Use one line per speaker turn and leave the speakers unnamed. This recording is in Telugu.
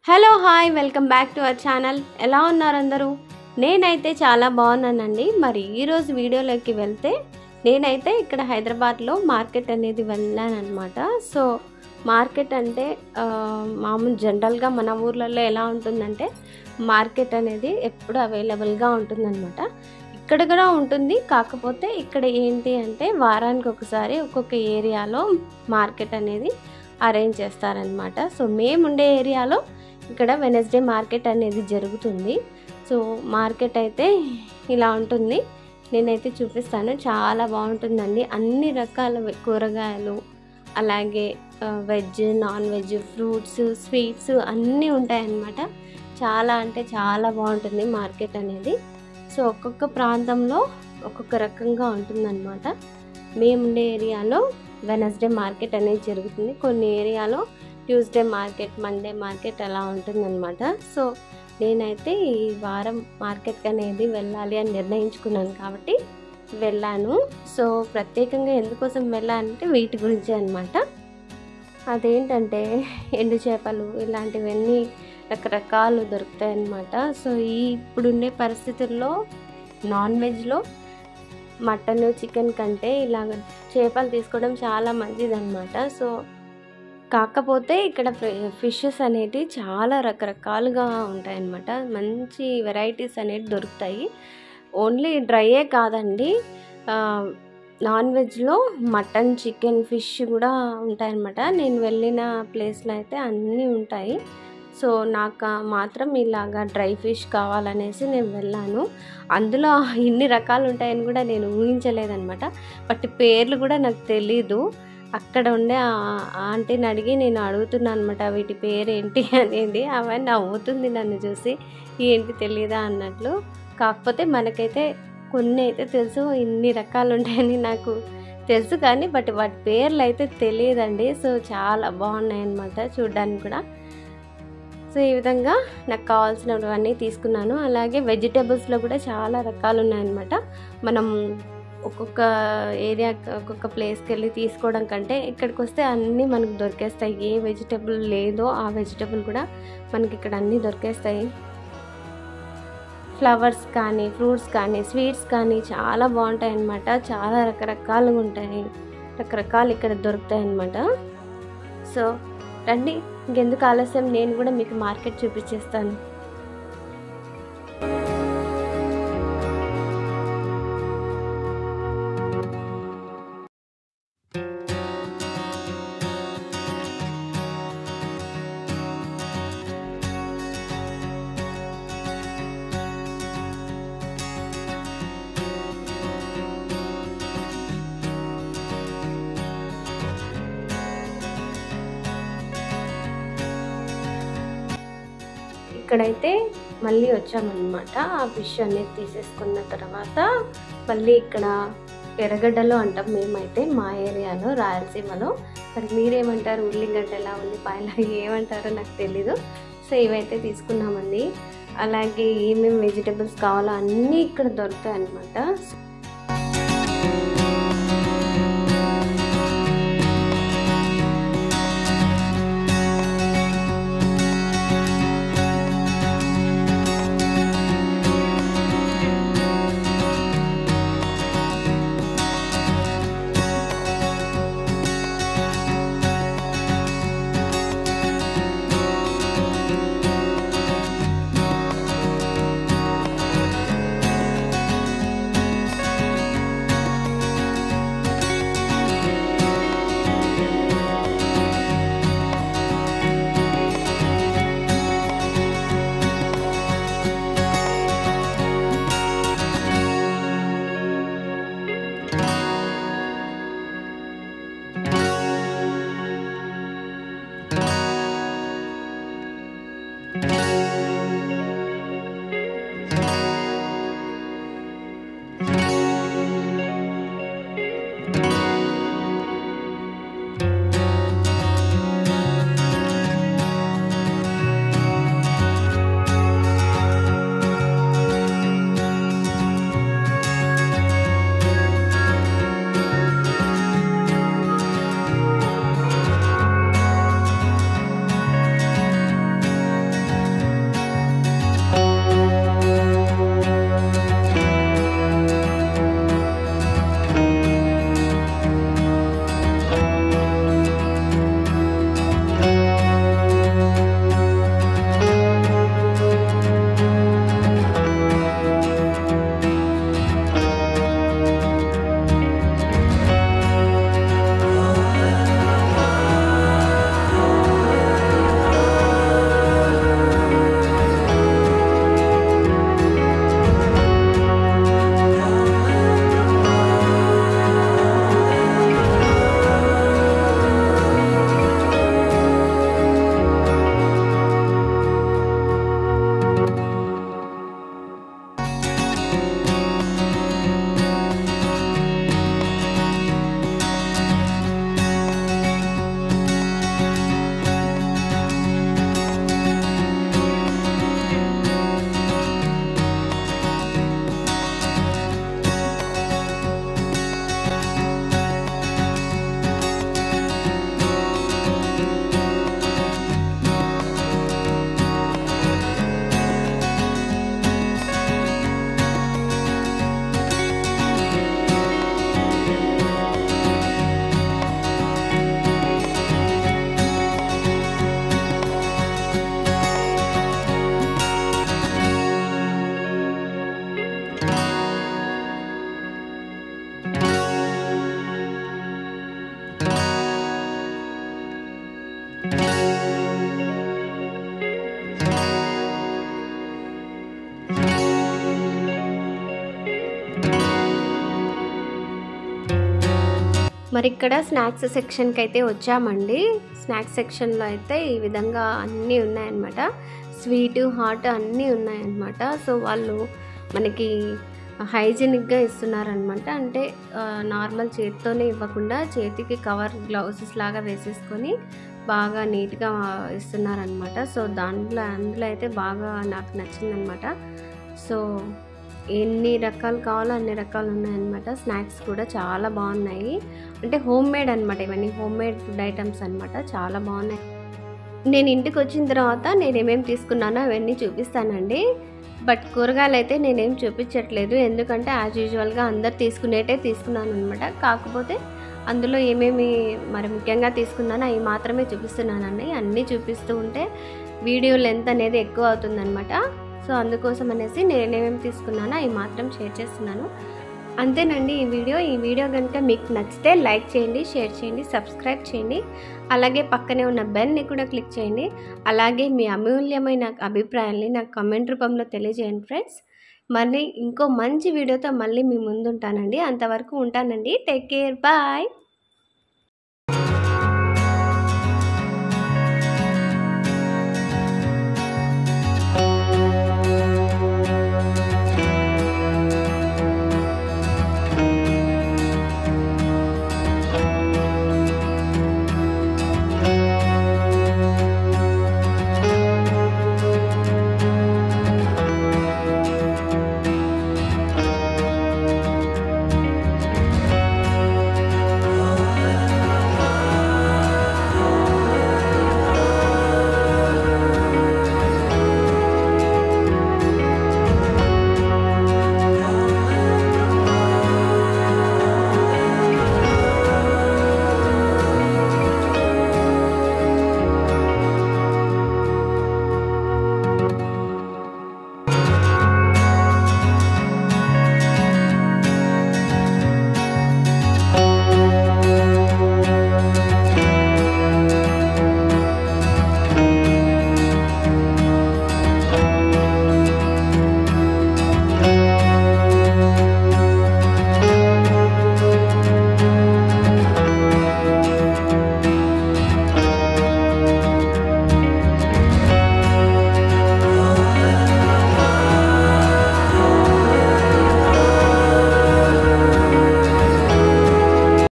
Hello hi welcome back to our channel. ఎలా ఉన్నారు అందరూ? నేనైతే చాలా బాగున్నానండి. మరి ఈరోజు వీడియోలోకి వెళ్తే నేనైతే ఇక్కడ హైదరాబాద్లో మార్కెట్ అనేది వెళ్ళానన్నమాట. సో మార్కెట్ అంటే మామూలు జనరల్గా మన ఊర్లలో ఎలా ఉంటుందంటే మార్కెట్ అనేది ఎప్పుడు అవైలబుల్గా ఉంటుందన్నమాట. ఇక్కడ కూడా ఉంటుంది. కాకపోతే ఇక్కడ ఏంటి అంటే వారానికి ఒకసారి ఒక్కొక్క ఏరియాలో మార్కెట్ అనేది అరేంజ్ చేస్తారనమాట. సో మేముండే ఏరియాలో ఇక్కడ వెనస్డే మార్కెట్ అనేది జరుగుతుంది. సో మార్కెట్ అయితే ఇలా ఉంటుంది. నేనైతే చూపిస్తాను. చాలా బాగుంటుందండి. అన్ని రకాల కూరగాయలు, అలాగే veg, non veg, fruits, sweets అన్నీ ఉంటాయన్నమాట. చాలా అంటే చాలా బాగుంటుంది మార్కెట్ అనేది. సో ఒక్కొక్క ప్రాంతంలో ఒక్కొక్క రకంగా ఉంటుందన్నమాట. మేముండే ఏరియాలో వెనస్డే మార్కెట్ అనేది జరుగుతుంది. కొన్ని ఏరియాలో ట్యూస్డే మార్కెట్, మండే మార్కెట్ అలా ఉంటుందన్నమాట. సో నేనైతే ఈ వారం మార్కెట్కి అనేది వెళ్ళాలి అని నిర్ణయించుకున్నాను కాబట్టి వెళ్ళాను. సో ప్రత్యేకంగా ఎందుకోసం వెళ్ళానంటే వీటి గురించే అనమాట. అదేంటంటే ఎండు చేపలు ఇలాంటివన్నీ రకరకాలు దొరుకుతాయి అన్నమాట. సో ఇప్పుడుండే పరిస్థితుల్లో నాన్ వెజ్లో మటన్, చికెన్ కంటే ఇలాగ చేపలు తీసుకోవడం చాలా మంచిదన్నమాట. సో కాకపోతే ఇక్కడ ఫిషెస్ అనేవి చాలా రకరకాలుగా ఉంటాయన్నమాట. మంచి వెరైటీస్ అనేవి దొరుకుతాయి. ఓన్లీ డ్రైయే కాదండి, నాన్ వెజ్లో మటన్, చికెన్, ఫిష్ కూడా ఉంటాయన్నమాట. నేను వెళ్ళిన ప్లేస్లో అయితే అన్నీ ఉంటాయి. సో నాకు మాత్రం ఇలాగా డ్రై ఫిష్ కావాలనేసి నేను వెళ్ళాను. అందులో ఇన్ని రకాలు ఉంటాయని కూడా నేను ఊహించలేదన్నమాట. బట్ పేర్లు కూడా నాకు తెలీదు. అక్కడ ఉండే ఆంటీని అడిగి నేను అడుగుతున్నాను అనమాట, వీటి పేరు ఏంటి అనేది. అవన్నీ నవ్వుతుంది నన్ను చూసి, ఏంటి తెలీదా అన్నట్లు. కాకపోతే మనకైతే కొన్ని అయితే తెలుసు, ఇన్ని రకాలు ఉంటాయని నాకు తెలుసు కానీ బట్ వాటి పేర్లు అయితే తెలియదండి. సో చాలా బాగున్నాయి అన్నమాట చూడడానికి కూడా. సో ఈ విధంగా నాకు కావాల్సినవన్నీ తీసుకున్నాను. అలాగే వెజిటేబుల్స్లో కూడా చాలా రకాలు ఉన్నాయన్నమాట. మనం ఒక్కొక్క ఏరియా, ఒక్కొక్క ప్లేస్కి వెళ్ళి తీసుకోవడం కంటే ఇక్కడికి వస్తే అన్నీ మనకు దొరికేస్తాయి. ఏ వెజిటేబుల్ లేదో ఆ వెజిటేబుల్ కూడా మనకి ఇక్కడ అన్నీ దొరికేస్తాయి. ఫ్లవర్స్ కానీ, ఫ్రూట్స్ కానీ, స్వీట్స్ కానీ చాలా బాగుంటాయి అన్నమాట. చాలా రకరకాలుగా ఉంటాయి, రకరకాలు ఇక్కడ దొరుకుతాయి అన్నమాట. సో రండి, ఇంకెందుకు ఆలస్యం, నేను కూడా మీకు మార్కెట్ చూపించేస్తాను. ఇక్కడైతే మళ్ళీ వచ్చామన్నమాట. ఆ ఫిష్ అనేది తీసేసుకున్న తర్వాత మళ్ళీ ఇక్కడ ఎర్రగడ్డలు అంటాం మేమైతే మా ఏరియాలో, రాయలసీమలో. మరి మీరేమంటారు? ఉల్లిగడ్డ ఎలా, ఉల్లిపాయలు ఏమంటారో నాకు తెలీదు. సో ఇవైతే తీసుకున్నామండి. అలాగే ఏమేమి వెజిటేబుల్స్ కావాలో అన్నీ ఇక్కడ దొరుకుతాయి అన్నమాట. మరి ఇక్కడ స్నాక్స్ సెక్షన్కి అయితే వచ్చామండి. స్నాక్స్ సెక్షన్లో అయితే ఈ విధంగా అన్నీ ఉన్నాయన్నమాట. స్వీటు హాట్ అన్నీ ఉన్నాయన్నమాట. సో వాళ్ళు మనకి హైజీనిక్గా ఇస్తున్నారనమాట. అంటే నార్మల్ చేతితోనే ఇవ్వకుండా చేతికి కవర్ గ్లౌజెస్ లాగా వేసేసుకొని బాగా నీట్గా ఇస్తున్నారనమాట. సో అందులో అయితే బాగా నాకు నచ్చిందనమాట. సో ఎన్ని రకాలు కావాలో అన్ని రకాలు ఉన్నాయన్నమాట. స్నాక్స్ కూడా చాలా బాగున్నాయి. అంటే హోమ్ మేడ్ అనమాట. ఇవన్నీ హోమ్ మేడ్ ఫుడ్ ఐటమ్స్ అనమాట. చాలా బాగున్నాయి. నేను ఇంటికి వచ్చిన తర్వాత నేను ఏమేమి తీసుకున్నానో అవన్నీ చూపిస్తానండి. బట్ కూరగాయలు అయితే నేనేం చూపించట్లేదు. ఎందుకంటే యాజ్ యూజువల్గా అందరు తీసుకున్నాను అనమాట. కాకపోతే అందులో ఏమేమి మరి ముఖ్యంగా తీసుకున్నానో అవి మాత్రమే చూపిస్తున్నానండి. అన్నీ చూపిస్తూ ఉంటే వీడియో లెంత్ అనేది ఎక్కువ అవుతుందన్నమాట. సో అందుకోసం అనేసి నేనేమేమి తీసుకున్నానో అవి మాత్రం షేర్ చేస్తున్నాను. అంతేనండి ఈ వీడియో కనుక మీకు నచ్చితే లైక్ చేయండి, షేర్ చేయండి, సబ్స్క్రైబ్ చేయండి. అలాగే పక్కనే ఉన్న బెల్ని కూడా క్లిక్ చేయండి. అలాగే మీ అమూల్యమైన అభిప్రాయాల్ని నాకు కామెంట్ రూపంలో తెలియజేయండి ఫ్రెండ్స్. మళ్ళీ ఇంకో మంచి వీడియోతో మళ్ళీ మీ ముందు ఉంటానండి. అంతవరకు ఉంటానండి. Take care, bye.